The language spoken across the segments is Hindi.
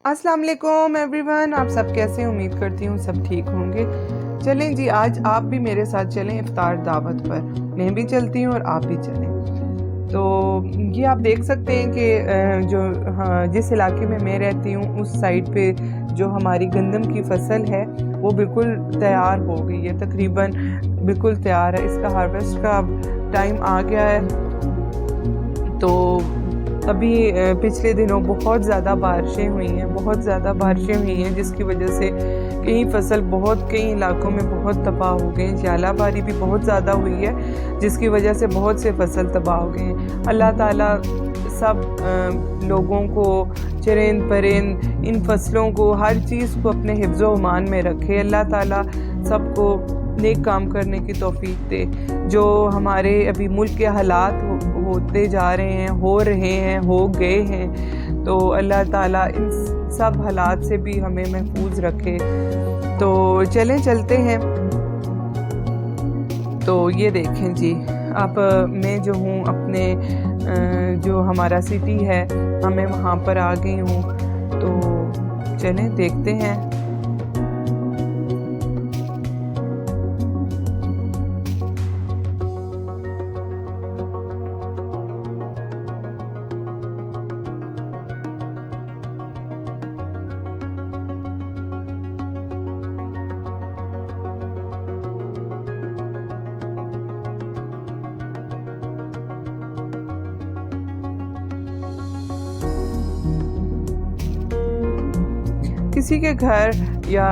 अस्सलाम वालेकुम एवरीवन, आप सब कैसे हैं? उम्मीद करती हूँ सब ठीक होंगे। चलें जी, आज आप भी मेरे साथ चलें इफ्तार दावत पर। मैं भी चलती हूँ और आप भी चलें। तो ये आप देख सकते हैं कि जिस इलाके में मैं रहती हूँ उस साइड पे जो हमारी गंदम की फसल है वो बिल्कुल तैयार हो गई है, तकरीबन बिल्कुल तैयार है। इसका हार्वेस्ट का अब टाइम आ गया है। तो अभी पिछले दिनों बहुत ज़्यादा बारिशें हुई हैं जिसकी वजह से कई इलाकों में बहुत तबाह हो गए हैं। झालाबारी भी बहुत ज़्यादा हुई है जिसकी वजह से बहुत से फसल तबाह हो गए हैं। अल्लाह ताला सब लोगों को, चरिंद परिंद, इन फसलों को, हर चीज़ को अपने हिफ्ज़ व अमान में रखे। अल्लाह ताला सबको नेक काम करने की तौफीक दे। जो हमारे अभी मुल्क के हालात होते जा रहे हैं, हो गए हैं, तो अल्लाह ताला इन सब हालात से भी हमें महफूज रखे। तो चलते हैं। तो ये देखें जी, अब मैं जो हूँ अपने जो हमारा सिटी है, मैं वहाँ पर आ गई हूँ। तो चलें देखते हैं। किसी के घर या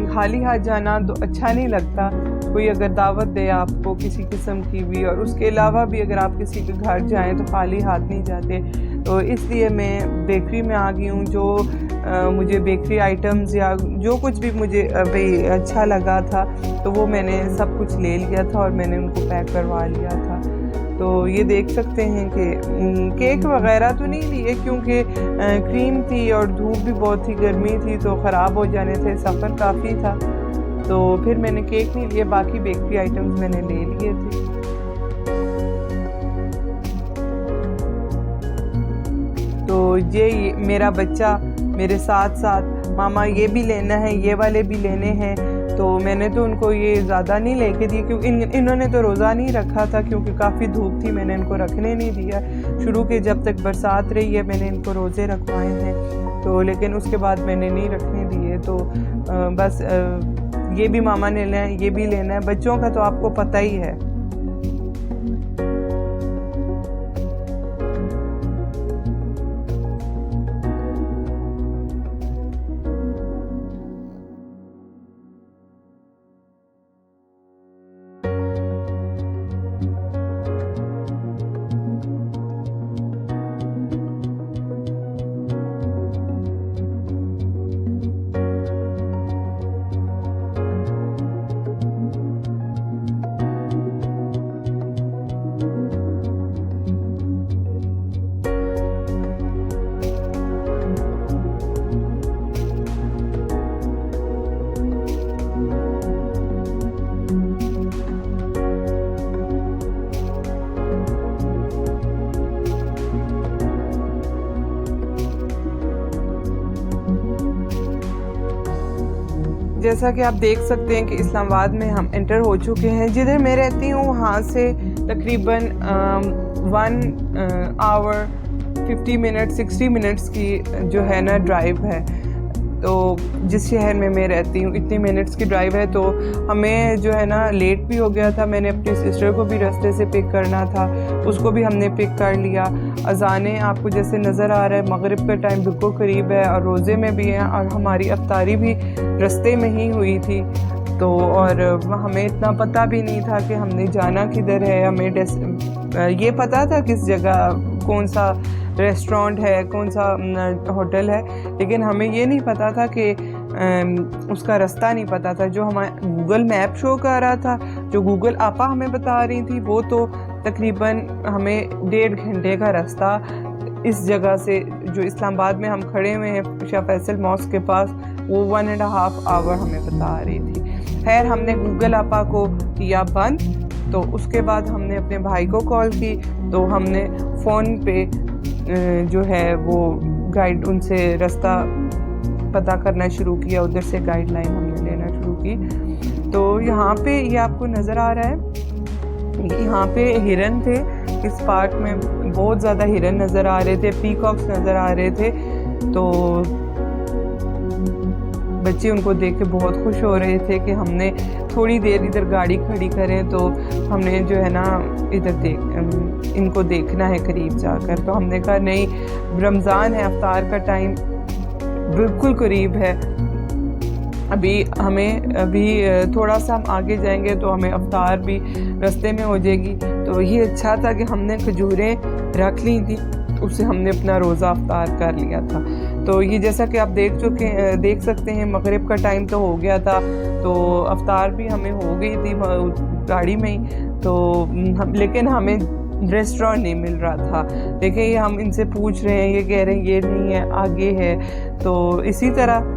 खाली हाथ जाना तो अच्छा नहीं लगता। कोई अगर दावत दे आपको किसी किस्म की भी, और उसके अलावा भी अगर आप किसी के घर जाएं तो खाली हाथ नहीं जाते। तो इसलिए मैं बेकरी में आ गई हूँ। जो मुझे बेकरी आइटम्स या जो कुछ भी मुझे भाई अच्छा लगा था तो वो मैंने सब कुछ ले लिया था और मैंने उनको पैक करवा लिया था। तो ये देख सकते हैं कि केक वगैरह तो नहीं लिए क्योंकि क्रीम थी और धूप भी बहुत थी, गर्मी थी, तो ख़राब हो जाने थे, सफ़र काफ़ी था। तो फिर मैंने केक नहीं लिए, बाकी बेकरी आइटम्स मैंने ले लिए थे। तो ये मेरा बच्चा मेरे साथ साथ, मामा ये भी लेना है, ये वाले भी लेने हैं। तो मैंने तो उनको ये ज़्यादा नहीं लेके दिए क्योंकि इन्होंने तो रोज़ा नहीं रखा था क्योंकि काफ़ी धूप थी। मैंने इनको रखने नहीं दिया शुरू के, जब तक बरसात रही है मैंने इनको रोज़े रखवाए हैं। तो लेकिन उसके बाद मैंने नहीं रखने दिए। तो बस ये भी मामा ने लेना है, ये भी लेना है। बच्चों का तो आपको पता ही है। जैसा कि आप देख सकते हैं कि इस्लामाबाद में हम एंटर हो चुके हैं। जिधर मैं रहती हूँ वहाँ से तकरीबन 1 आवर 50 मिनट 60 मिनट्स की जो है ना ड्राइव है। तो जिस शहर में मैं रहती हूँ इतनी मिनट्स की ड्राइव है। तो हमें जो है ना लेट भी हो गया था। मैंने अपनी सिस्टर को भी रास्ते से पिक करना था, उसको भी हमने पिक कर लिया। अज़ानें आपको जैसे नज़र आ रहा है, मगरिब का टाइम बिल्कुल करीब है और रोज़े में भी हैं और हमारी अफ्तारी भी रास्ते में ही हुई थी। तो और हमें इतना पता भी नहीं था कि हमने जाना किधर है। हमें ये पता था किस जगह कौन सा रेस्टोरेंट है, कौन सा होटल है, लेकिन हमें ये नहीं पता था कि उसका रास्ता नहीं पता था। जो हमारा गूगल मैप शो कर रहा था, जो गूगल आपा हमें बता रही थी, वो तो तकरीबन हमें 1.5 घंटे का रास्ता इस जगह से, जो इस्लामाबाद में हम खड़े हुए हैं शाह फैसल मॉस्क के पास, वो 1.5 आवर हमें बता रही थी। खैर हमने गूगल आपा को किया बंद। तो उसके बाद हमने अपने भाई को कॉल की, तो हमने फ़ोन पे जो है वो गाइड उनसे रास्ता पता करना शुरू किया, उधर से गाइडलाइन हमने लेना शुरू की। तो यहाँ पे ये आपको नज़र आ रहा है, यहाँ पे हिरन थे। इस पार्क में बहुत ज़्यादा हिरन नज़र आ रहे थे, पीकॉक्स नज़र आ रहे थे। तो बच्चे उनको देख के बहुत खुश हो रहे थे कि हमने थोड़ी देर इधर गाड़ी खड़ी करें तो हमने जो है ना इधर इनको देखना है करीब जाकर। तो हमने कहा नहीं, रमज़ान है, अफ्तार का टाइम बिल्कुल करीब है, अभी थोड़ा सा हम आगे जाएंगे तो हमें अफ्तार भी रास्ते में हो जाएगी। तो ये अच्छा था कि हमने खजूरें रख ली थी, उससे हमने अपना रोज़ा अफ्तार कर लिया था। तो ये जैसा कि आप देख सकते हैं, मगरिब का टाइम तो हो गया था, तो अफ्तार भी हमें हो गई थी गाड़ी में ही। तो लेकिन हमें रेस्टोरेंट नहीं मिल रहा था। देखिए, ये हम इनसे पूछ रहे हैं, ये कह रहे हैं ये नहीं है, आगे है। तो इसी तरह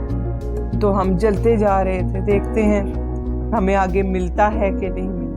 तो हम चलते जा रहे थे, देखते हैं हमें आगे मिलता है कि नहीं मिलता।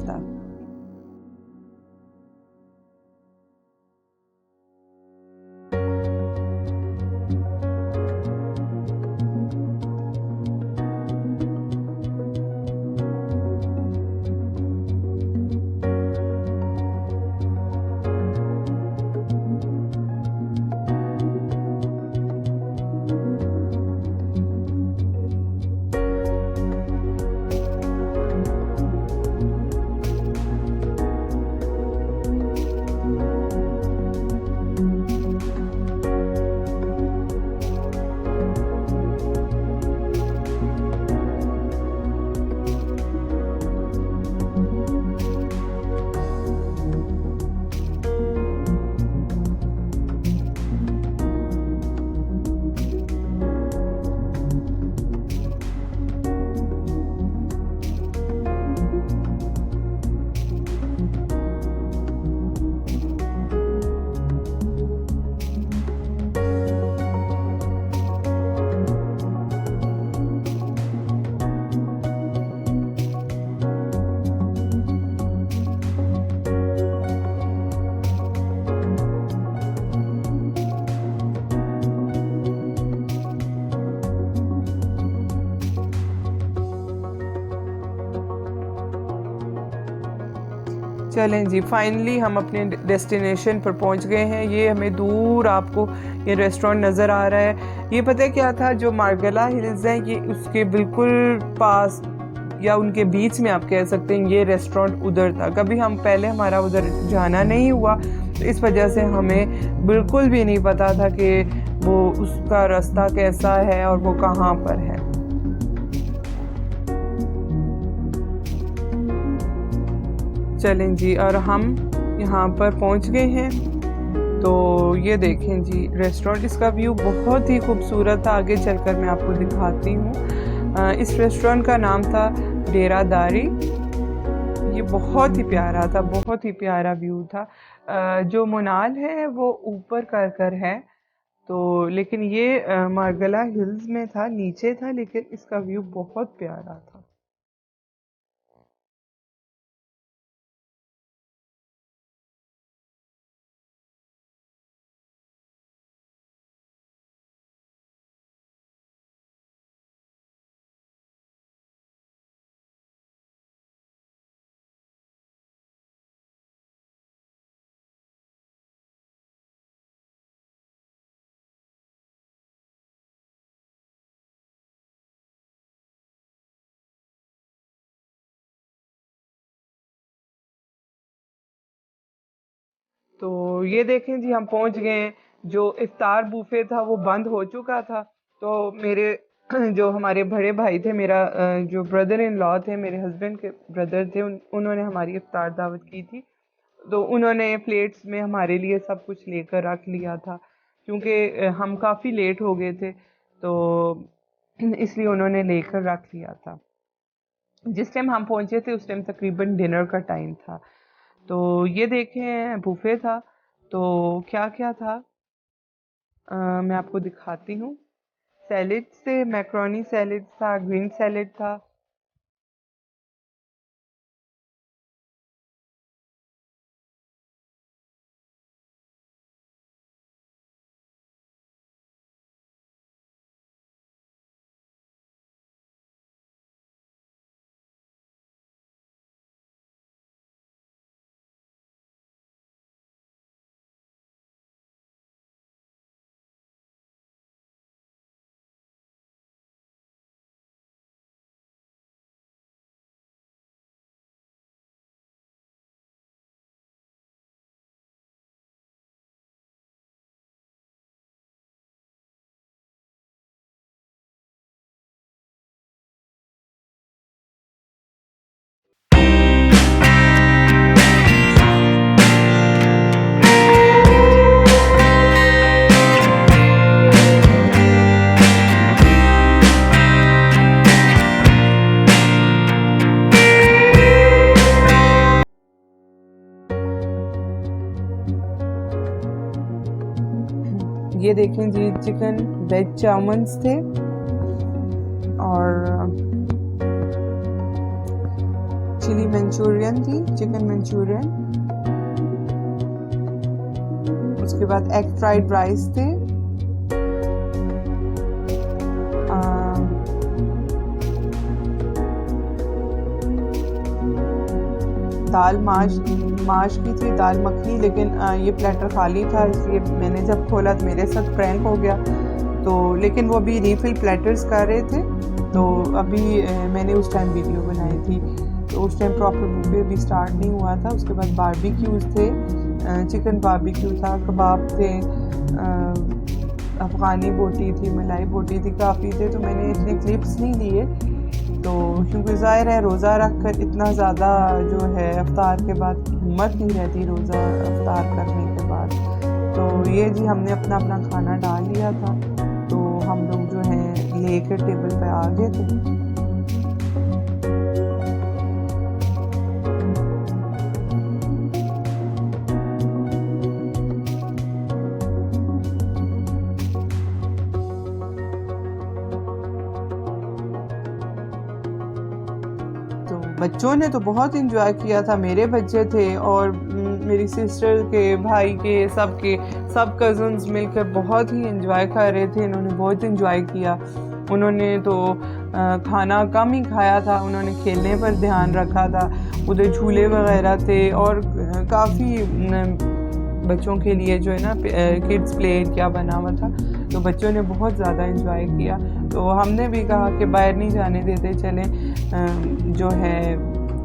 चलें जी, फाइनली हम अपने डेस्टिनेशन पर पहुंच गए हैं। ये हमें दूर आपको ये रेस्टोरेंट नज़र आ रहा है। ये पता है क्या था, जो मार्गला हिल्स हैं ये उसके बिल्कुल पास या उनके बीच में आप कह सकते हैं, ये रेस्टोरेंट उधर था। कभी हम पहले हमारा उधर जाना नहीं हुआ, तो इस वजह से हमें बिल्कुल भी नहीं पता था कि वो उसका रास्ता कैसा है और वो कहाँ पर है। चलें जी, और हम यहाँ पर पहुँच गए हैं। तो ये देखें जी रेस्टोरेंट, इसका व्यू बहुत ही खूबसूरत था। आगे चलकर मैं आपको दिखाती हूँ। इस रेस्टोरेंट का नाम था डेरादारी। ये बहुत ही प्यारा था, बहुत ही प्यारा व्यू था। जो मोनाल है वो ऊपर कर है, तो लेकिन ये मार्गला हिल्स में था, नीचे था, लेकिन इसका व्यू बहुत प्यारा था। तो ये देखें जी, हम पहुंच गए हैं। जो इफ्तार बुफे था वो बंद हो चुका था। तो मेरे जो हमारे बड़े भाई थे, मेरा जो ब्रदर इन लॉ थे, मेरे हस्बैंड के ब्रदर थे, उन्होंने हमारी इफ्तार दावत की थी। तो उन्होंने प्लेट्स में हमारे लिए सब कुछ लेकर रख लिया था, क्योंकि हम काफ़ी लेट हो गए थे, तो इसलिए उन्होंने लेकर रख लिया था। जिस टाइम हम पहुंचे थे उस टाइम तकरीबन डिनर का टाइम था। तो ये देखें बुफे था। तो क्या क्या था, मैं आपको दिखाती हूँ। सैलेड से मैक्रोनी सैलेड था, ग्रीन सैलेड था, ये देखें जी, चिकन वेज चाउमन्स थे और चिली मंचूरियन थी, चिकन मंचूरियन। उसके बाद एग फ्राइड राइस थे, दाल माश की थी, दाल मखनी, लेकिन ये प्लेटर खाली था, इसलिए मैंने जब खोला तो मेरे साथ प्रैंक हो गया। तो लेकिन वो अभी रीफिल प्लेटर्स कर रहे थे, तो अभी मैंने उस टाइम वीडियो बनाई थी, तो उस टाइम प्रॉपर बुफे भी स्टार्ट नहीं हुआ था। उसके बाद बारबेक्यूज़ थे, चिकन बारबेक्यू था, कबाब थे, अफ़गानी बोटी थी, मलाई बोटी थी, काफ़ी थे। तो मैंने इतने क्लिप्स नहीं लिए, तो क्योंकि ज़ाहिर है रोज़ा रख कर इतना ज़्यादा जो है अफ्तार के बाद हिम्मत नहीं रहती रोज़ा अफ्तार करने के बाद। तो ये जी हमने अपना अपना खाना डाल लिया था, तो हम लोग जो है लेकर टेबल पे आ गए थे। बच्चों ने तो बहुत इंजॉय किया था, मेरे बच्चे थे और मेरी सिस्टर के, भाई के, सब कज़न्स मिलकर बहुत ही इंजॉय कर रहे थे। इन्होंने बहुत इंजॉय किया। उन्होंने तो खाना कम ही खाया था, उन्होंने खेलने पर ध्यान रखा था। उधर झूले वगैरह थे और काफ़ी बच्चों के लिए जो है ना किड्स प्ले एरिया बना हुआ था, तो बच्चों ने बहुत ज़्यादा इंजॉय किया। तो हमने भी कहा कि बाहर नहीं जाने देते, चलें जो है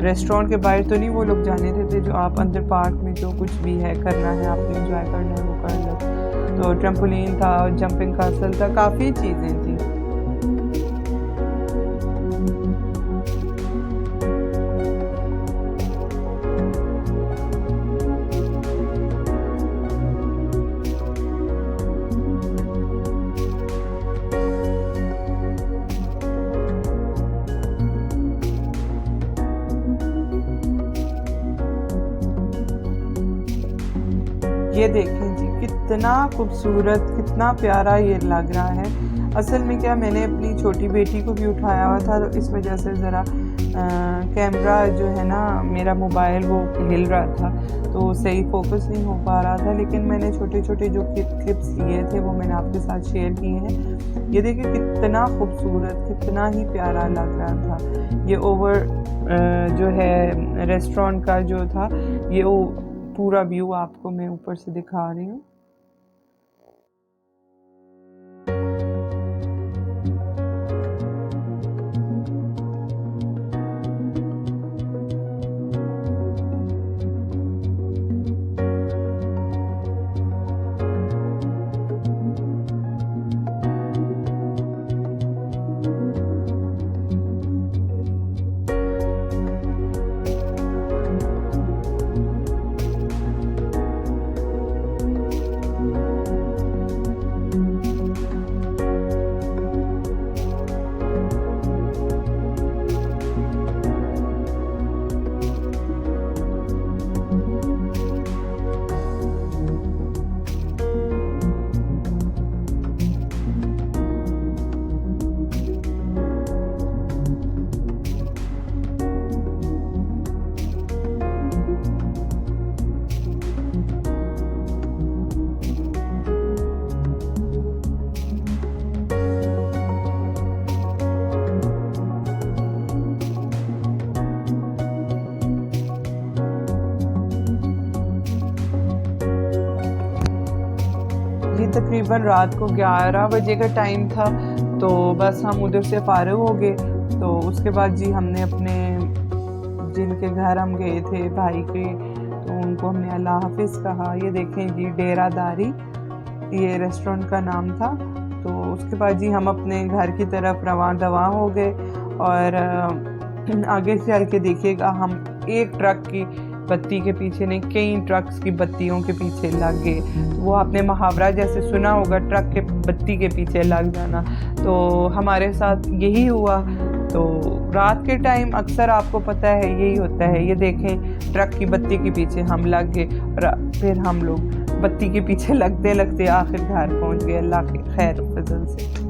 रेस्टोरेंट के बाहर तो नहीं वो लोग जाने देते, जो आप अंदर पार्क में जो कुछ भी है करना है, आपने इंजॉय करना है वो कर लो। तो ट्रम्पोलिन था, जंपिंग कासल था, काफ़ी चीज़ें थी। ये देखें जी, कितना खूबसूरत, कितना प्यारा ये लग रहा है। असल में क्या, मैंने अपनी छोटी बेटी को भी उठाया हुआ था, तो इस वजह से ज़रा कैमरा जो है ना, मेरा मोबाइल वो हिल रहा था, तो सही फोकस नहीं हो पा रहा था। लेकिन मैंने छोटे छोटे जो क्लिप्स लिए थे वो मैंने आपके साथ शेयर किए हैं। ये देखिए कितना खूबसूरत, कितना ही प्यारा लग रहा था। ये ओवर जो है रेस्टोरेंट का जो था, ये पूरा व्यू आपको मैं ऊपर से दिखा रही हूँ। तकरीबन रात को 11 बजे का टाइम था, तो बस हम उधर से फारिग हो गए। तो उसके बाद जी हमने अपने जिनके घर हम गए थे भाई के, तो उनको हमने अल्लाह हाफिज़ कहा। ये देखें जी, डेरादारी ये रेस्टोरेंट का नाम था। तो उसके बाद जी हम अपने घर की तरफ रवां दवा हो गए और आगे चल के देखिएगा हम एक ट्रक की बत्ती के पीछे नहीं, कई ट्रक्स की बत्तियों के पीछे लग गए। तो वो आपने मुहावरा जैसे सुना होगा, ट्रक के बत्ती के पीछे लग जाना, तो हमारे साथ यही हुआ। तो रात के टाइम अक्सर आपको पता है यही होता है। ये देखें, ट्रक की बत्ती के पीछे हम लग गए और फिर हम लोग बत्ती के पीछे लगते लगते आखिर घर पहुंच गए, अल्लाह के खैर फजल से।